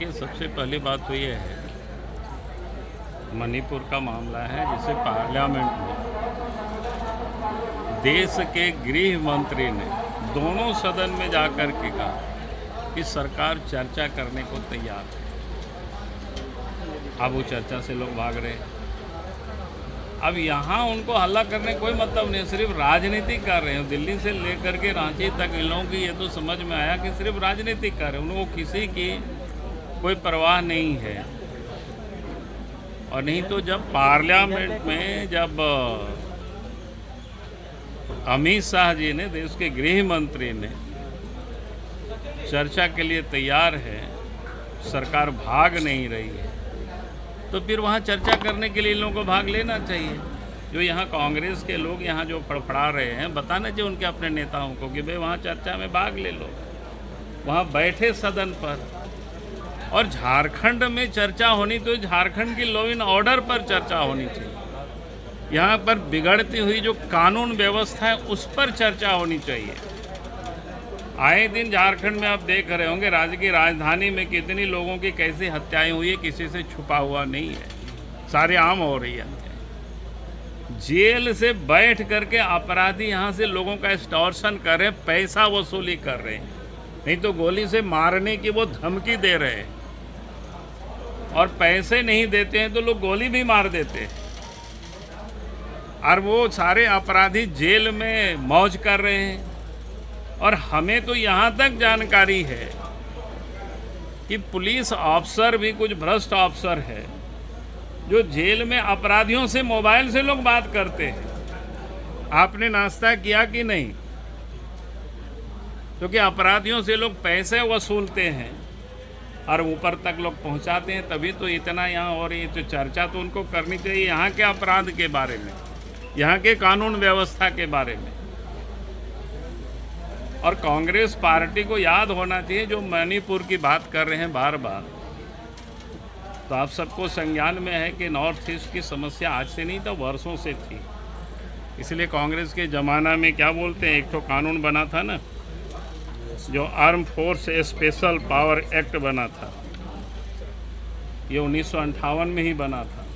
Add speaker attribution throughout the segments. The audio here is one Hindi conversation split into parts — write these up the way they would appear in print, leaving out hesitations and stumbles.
Speaker 1: देखिए, सबसे पहली बात तो ये है, मणिपुर का मामला है जिसे पार्लियामेंट में देश के गृह मंत्री ने दोनों सदन में जाकर के कहा कि सरकार चर्चा करने को तैयार है। अब वो चर्चा से लोग भाग रहे हैं। अब यहाँ उनको हल्ला करने कोई मतलब नहीं, सिर्फ राजनीति कर रहे हैं। दिल्ली से लेकर के रांची तक इन लोगों की ये तो समझ में आया कि सिर्फ राजनीति कर रहे हैं, उनको किसी की कोई परवाह नहीं है। और नहीं तो जब पार्लियामेंट में जब अमित शाह जी ने, देश के गृह मंत्री ने, चर्चा के लिए तैयार है, सरकार भाग नहीं रही है, तो फिर वहाँ चर्चा करने के लिए इन लोगों को भाग लेना चाहिए। जो यहाँ कांग्रेस के लोग यहाँ जो फड़फड़ा रहे हैं, बताना चाहिए उनके अपने नेताओं को कि भाई वहाँ चर्चा में भाग ले लो, वहाँ बैठे सदन पर। और झारखंड में चर्चा होनी तो झारखंड की लॉ एंड ऑर्डर पर चर्चा होनी चाहिए। यहाँ पर बिगड़ती हुई जो कानून व्यवस्था है उस पर चर्चा होनी चाहिए। आए दिन झारखंड में आप देख रहे होंगे, राज्य की राजधानी में कितनी लोगों की कैसी हत्याएं हुई है, किसी से छुपा हुआ नहीं है, सारे आम हो रही है। जेल से बैठ करके अपराधी यहाँ से लोगों का एक्सटॉर्शन कर रहे हैं, पैसा वसूली कर रहे हैं, नहीं तो गोली से मारने की वो धमकी दे रहे हैं। और पैसे नहीं देते हैं तो लोग गोली भी मार देते हैं। और वो सारे अपराधी जेल में मौज कर रहे हैं। और हमें तो यहाँ तक जानकारी है कि पुलिस अफसर भी कुछ भ्रष्ट अफसर है जो जेल में अपराधियों से मोबाइल से लोग बात करते हैं, आपने नाश्ता किया कि नहीं, क्योंकि अपराधियों से लोग पैसे वसूलते हैं और ऊपर तक लोग पहुंचाते हैं। तभी तो इतना यहाँ हो रही है। तो चर्चा तो उनको करनी चाहिए यहाँ के अपराध के बारे में, यहाँ के कानून व्यवस्था के बारे में। और कांग्रेस पार्टी को याद होना चाहिए, जो मणिपुर की बात कर रहे हैं बार बार, तो आप सबको संज्ञान में है कि नॉर्थ ईस्ट की समस्या आज से नहीं तो वर्षों से थी। इसलिए कांग्रेस के ज़माना में क्या बोलते हैं, एक तो कानून बना था ना, जो arm force special power act बना था, ये 1958 में ही बना था।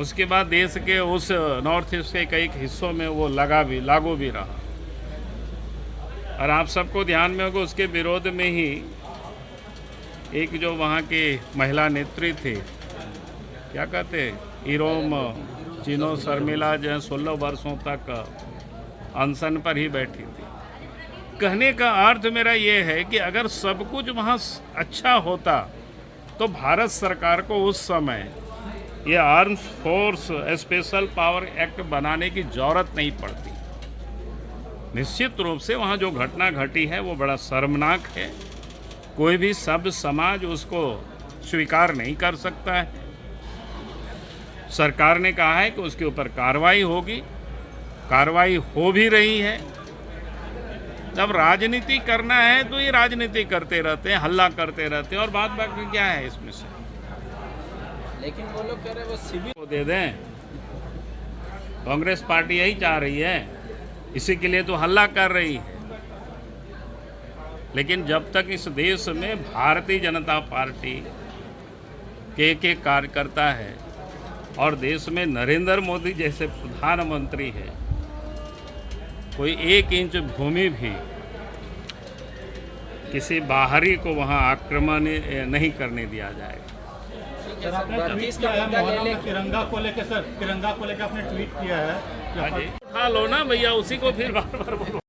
Speaker 1: उसके बाद देश के उस नॉर्थ ईस्ट के कई हिस्सों में वो लागू भी रहा। और आप सबको ध्यान में होगा, उसके विरोध में ही एक जो वहाँ के महिला नेत्री थे, क्या कहते, इरोम चिनो शर्मिला, जो 16 वर्षों तक अनशन पर ही बैठी थी। कहने का अर्थ मेरा ये है कि अगर सब कुछ वहाँ अच्छा होता तो भारत सरकार को उस समय ये arms force special power act बनाने की ज़रूरत नहीं पड़ती। निश्चित रूप से वहाँ जो घटना घटी है वो बड़ा शर्मनाक है, कोई भी सभ्य समाज उसको स्वीकार नहीं कर सकता है। सरकार ने कहा है कि उसके ऊपर कार्रवाई होगी, कार्रवाई हो भी रही है। जब राजनीति करना है तो ये राजनीति करते रहते हैं, हल्ला करते रहते हैं, और बात बाकी क्या है इसमें से।
Speaker 2: लेकिन वो लोग कह रहे हैं वो सिविल
Speaker 1: को दे दें, कांग्रेस पार्टी यही चाह रही है, इसी के लिए तो हल्ला कर रही है। लेकिन जब तक इस देश में भारतीय जनता पार्टी के कार्यकर्ता है और देश में नरेंद्र मोदी जैसे प्रधानमंत्री है, कोई 1 इंच भूमि भी किसी बाहरी को वहां आक्रमण नहीं करने दिया जाएगा।
Speaker 3: सर, आपने ट्वीट किया है मोहर्रम तिरंगा को लेकर, सर तिरंगा को लेकर आपने ट्वीट किया है,
Speaker 1: उठा लो ना भैया, उसी को फिर बार बार बोलो।